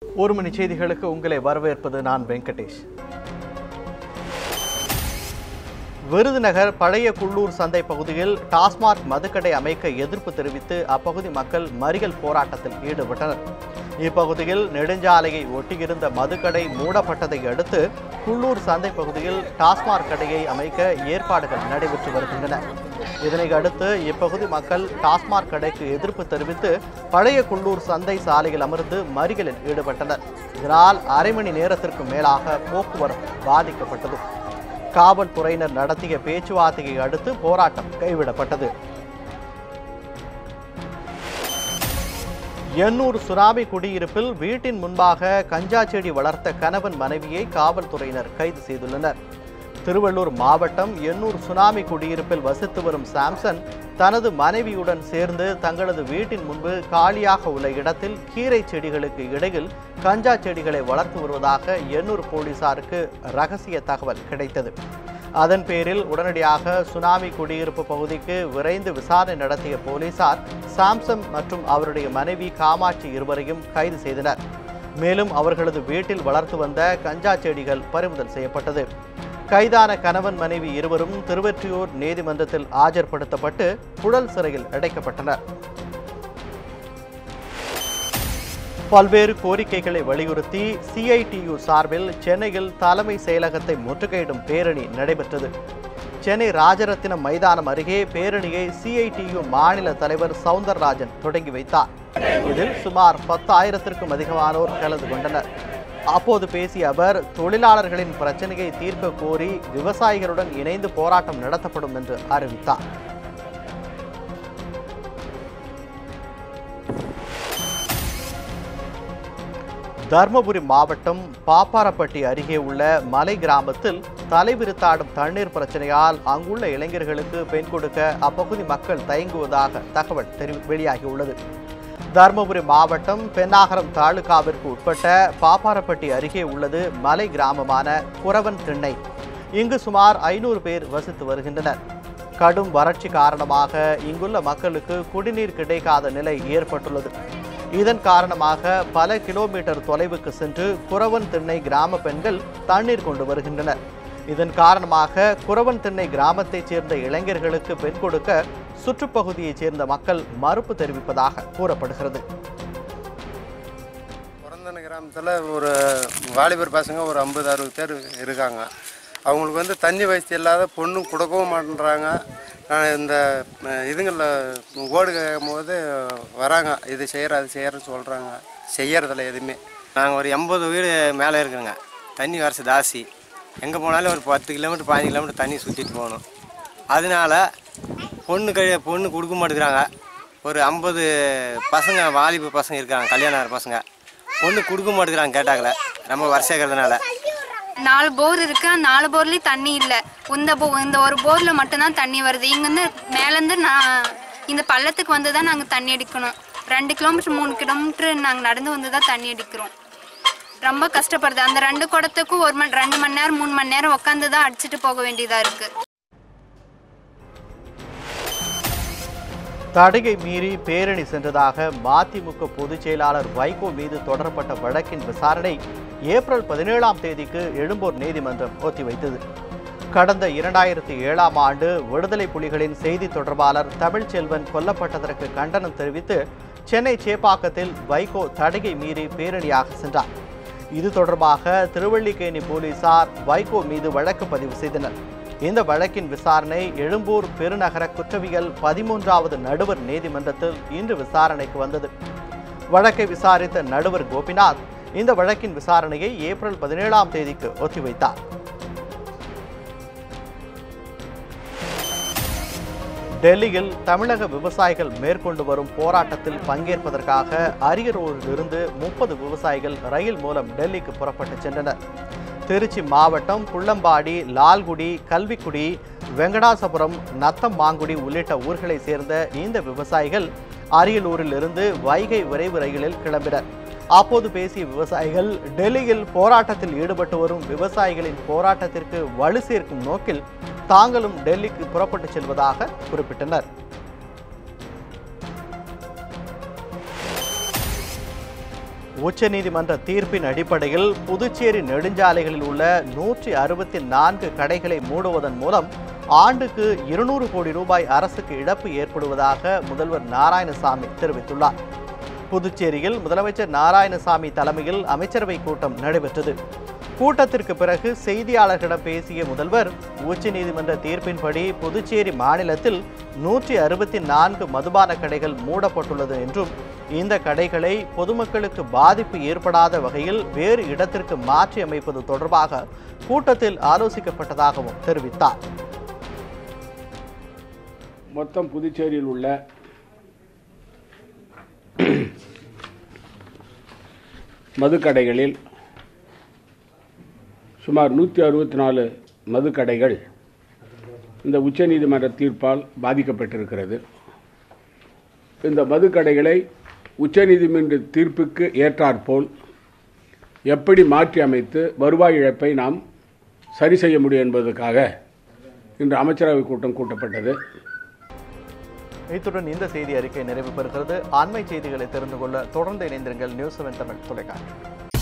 ஒரு மணி செய்திகளுக்கு உங்களை வரவேற்பது நான் வெங்கடேஷ். விருதுநகர் பழைய குள்ளூர் சந்தை பகுதியில் டாஸ்மாக் மதுக்கடை அமைக்க எதிர்ப்பு தெரிவித்து அப்பகுதி மக்கள் மறியல் போராட்டத்தில் ஈடுபட்டனர். இப்பகுதியில் நெடுஞ்சாலையை ஒட்டியிருந்த மதுக்கடை மூடப்பட்டதை அடுத்து குள்ளூர் சந்தை பகுதியில் டாஸ்மாக் கடையை அமைக்க ஏற்பாடுகள் நடைபெற்று வருகின்றன. இதனை அடுத்து இப்பகுதி மக்கள் டாஸ்மாக் கடைக்கு எதிர்ப்பு தெரிவித்து பழைய குள்ளூர் சந்தை சாலையில் அமர்ந்து மறியலில் ஈடுபட்டனர். இதனால் அரை மணி நேரத்திற்கு மேலாக போக்குவரத்து பாதிக்கப்பட்டது. காவல்துறையினர் நடத்திய பேச்சுவார்த்தையை அடுத்து போராட்டம் கைவிடப்பட்டது. எண்ணூர் சுனாமி குடியிருப்பில் வீட்டின் முன்பாக கஞ்சா செடி வளர்த்த கணவன் மனைவியை காவல்துறையினர் கைது செய்துள்ளனர். திருவள்ளூர் மாவட்டம் எண்ணூர் சுனாமி குடியிருப்பில் வசித்து வரும் சாம்சன் தனது மனைவியுடன் சேர்ந்து தங்களது வீட்டின் முன்பு காலியாக உள்ள இடத்தில் கீரை செடிகளுக்கு இடையில் கஞ்சா செடிகளை வளர்த்து வருவதாக எண்ணூர் போலீசாருக்கு ரகசிய தகவல் கிடைத்தது. அதன் பேரில் உடனடியாக சுனாமி குடியிருப்பு பகுதிக்கு விரைந்து விசாரணை நடத்திய போலீசார் சாம்சன் மற்றும் அவருடைய மனைவி காமாட்சி இருவரையும் கைது செய்தனர். மேலும் அவர்களது வீட்டில் வளர்த்து வந்த கஞ்சா செடிகள் பறிமுதல் செய்யப்பட்டது. கைதான கணவன் மனைவி இருவரும் திருவொற்றியூர் நீதிமன்றத்தில் ஆஜர்படுத்தப்பட்டு புழல் சிறையில் அடைக்கப்பட்டனர். பல்வேறு கோரிக்கைகளை வலியுறுத்தி CITU சார்பில் சென்னையில் தலைமை செயலகத்தை முற்றுகையிடும் பேரணி நடைபெற்றது. சென்னை ராஜரத்தினம் மைதானம் அருகே பேரணியை CITU மாநில தலைவர் சவுந்தரராஜன் தொடங்கி வைத்தார். இதில் சுமார் 10,000க்கும் அதிகமானோர் கலந்து கொண்டனர். அப்போது பேசிய அவர் தொழிலாளர்களின் பிரச்சனையை தீர்க்க கோரி விவசாயிகளுடன் இணைந்து போராட்டம் நடத்தப்படும் என்று அறிவித்தார். தர்மபுரி மாவட்டம் பாப்பாரப்பட்டி அருகே உள்ள மலை கிராமத்தில் தலைவிரித்தாடும் தண்ணீர் பிரச்சனையால் அங்குள்ள இளைஞர்களுக்கு பெண் கொடுக்க அப்பகுதி மக்கள் தயங்குவதாக தகவல் வெளியாகியுள்ளது. தர்மபுரி மாவட்டம் பென்னாகரம் தாலுகாவிற்கு உட்பட்ட பாப்பாரப்பட்டி அருகே உள்ளது மலை கிராமமான குரவன் திண்ணை. இங்கு சுமார் 500 பேர் வசித்து வருகின்றனர். கடும் வறட்சி காரணமாக இங்குள்ள மக்களுக்கு குடிநீர் கிடைக்காத நிலை ஏற்பட்டுள்ளது. இதன் காரணமாக பல கிலோமீட்டர் தொலைவுக்கு சென்று குரவன் திண்ணை கிராம பெண்கள் தண்ணீர் கொண்டு வருகின்றனர். இதன் காரணமாக குரவன் திண்ணை கிராமத்தைச் சேர்ந்த இளைஞர்களுக்கு பெண் கொடுக்க சுற்றுப்பகுதியைச் சேர்ந்த மக்கள் மறுப்பு தெரிவிப்பதாக கூறப்படுகிறது. குரந்தன கிராமத்தில் ஒரு வாலிபர் பசங்க ஒரு 50-60 பேர் இருக்காங்க. அவங்களுக்கு தண்ணி வசதி இல்லாத பொண்ணு கொடுக்கவும் மாட்டேன்றாங்க. இந்த இதுங்களில் ஓடு கேட்கும் போது வராங்க, இது செய்கிற அது செய்கிறன்னு சொல்கிறாங்க. செய்யறதில்ல எதுவுமே. நாங்கள் ஒரு 80 வீடு மேலே இருக்குங்க. தண்ணி வரசு ஜாஸ்தி. எங்கே போனாலும் ஒரு 10 கிலோமீட்டர் 15 கிலோமீட்டர் தண்ணி சுற்றிட்டு போகணும். அதனால பொண்ணு கொடுக்க மாட்டேங்கிறாங்க. ஒரு 50 பசங்க வாலிப பசங்க இருக்காங்க, கல்யாணம் பசங்க. பொண்ணு கொடுக்க மாட்டேங்கிறாங்க கேட்டாங்களே, ரொம்ப வருஷம் இருக்கிறதுனால. 4 போர் இருக்கு. 4 போர்லேயும் தண்ணி இல்லை. இந்த ஒரு போரில் மட்டும்தான் தண்ணி வருது. இங்கேருந்து மேலேருந்து இந்த பள்ளத்துக்கு வந்து தான் நாங்கள் தண்ணி அடிக்கணும். 2 கிலோமீட்டர் 3 கிலோமீட்டர் நாங்கள் நடந்து வந்து தான் தண்ணி அடிக்கிறோம். ரொம்ப கஷ்டப்படுது. அந்த 2 குடத்துக்கும் 2 மணி நேரம் 3 மணி நேரம் உட்காந்து தான் அடிச்சுட்டு போக வேண்டியதாக இருக்குது. தடையை மீறி பேரணி சென்றதாக மதிமுக பொதுச் செயலாளர் வைகோ மீது தொடரப்பட்ட வழக்கின் விசாரணை ஏப்ரல் 17ஆம் தேதிக்கு எழும்பூர் நீதிமன்றம் ஒத்திவைத்தது. கடந்த 2007ஆம் ஆண்டு விடுதலை புலிகளின் செய்தி தொடர்பாளர் தமிழ்ச்செல்வன் கொல்லப்பட்டதற்கு கண்டனம் தெரிவித்து சென்னை சேப்பாக்கத்தில் வைகோ தடையை மீறி பேரணியாக சென்றார். இது தொடர்பாக திருவல்லிக்கேணி போலீசார் வைகோ மீது வழக்கு பதிவு செய்தனர். இந்த வழக்கின் விசாரணை எழும்பூர் பெருநகர குற்றவியல் 13வது நடுவர் நீதிமன்றத்தில் இன்று விசாரணைக்கு வந்தது. வழக்கை விசாரித்த நடுவர் கோபிநாத் இந்த வழக்கின் விசாரணையை ஏப்ரல் 17ஆம் தேதிக்கு ஒத்திவைத்தார். டெல்லியில் தமிழக விவசாயிகள் மேற்கொண்டு வரும் போராட்டத்தில் பங்கேற்பதற்காக அரியலூரிலிருந்து 30 விவசாயிகள் ரயில் மூலம் டெல்லிக்கு புறப்பட்டு சென்றனர். திருச்சி மாவட்டம் புள்ளம்பாடி, லால்குடி, கல்விக்குடி, வெங்கடாசபுரம், நத்தம்மாங்குடி உள்ளிட்ட ஊர்களை சேர்ந்த இந்த விவசாயிகள் அரியலூரில் இருந்து வைகை விரைவு ரயிலில் கிளம்பினர். அப்போது பேசிய விவசாயிகள் டெல்லியில் போராட்டத்தில் ஈடுபட்டு வரும் விவசாயிகளின் போராட்டத்திற்கு வலு சேர்க்கும் நோக்கில் தாங்களும் டெல்லிக்கு புறப்பட்டு செல்வதாக குறிப்பிட்டனர். உச்சநீதிமன்ற தீர்ப்பின் அடிப்படையில் புதுச்சேரி நெடுஞ்சாலைகளில் உள்ள 164 கடைகளை மூடுவதன் மூலம் ஆண்டுக்கு 200 கோடி ரூபாய் அரசுக்கு இழப்பு ஏற்படுவதாக முதல்வர் நாராயணசாமி தெரிவித்துள்ளார். புதுச்சேரியில் முதலமைச்சர் நாராயணசாமி தலைமையில் அமைச்சரவை கூட்டம் நடைபெற்றது. கூட்டத்திற்கு பிறகு செய்தியாளர்களிடம் பேசிய முதல்வர், உச்சநீதிமன்ற தீர்ப்பின்படி புதுச்சேரி மாநிலத்தில் 164 மதுபான கடைகள் மூடப்பட்டுள்ளது என்றும் இந்த கடைகளை பொதுமக்களுக்கு பாதிப்பு ஏற்படாத வகையில் வேறு இடத்திற்கு மாற்றி அமைப்பது தொடர்பாக கூட்டத்தில் ஆலோசிக்கப்பட்டதாகவும் தெரிவித்தார். மொத்தம் புதுச்சேரியில் உள்ள மதுக்கடைகளில் சுமார் 164 மதுக்கடைகள் இந்த உச்சநீதிமன்ற தீர்ப்பால் பாதிக்கப்பட்டிருக்கிறது. இந்த மதுக்கடைகளை உச்சநீதிமன்ற தீர்ப்புக்கு ஏற்றாற்போல் எப்படி மாற்றி அமைத்து வருவாய் இழப்பை நாம் சரி செய்ய முடியும் என்பதற்காக இன்று அமைச்சரவை கூட்டம் கூட்டப்பட்டது. இத்துடன் இந்த செய்தி அறிக்கை நிறைவு பெறுகிறது. அண்மை செய்திகளை தெரிந்து கொள்ள தொடர்ந்து இணைந்திருங்கள் நியூஸ் 7 தமிழ் தொலைக்காட்சி.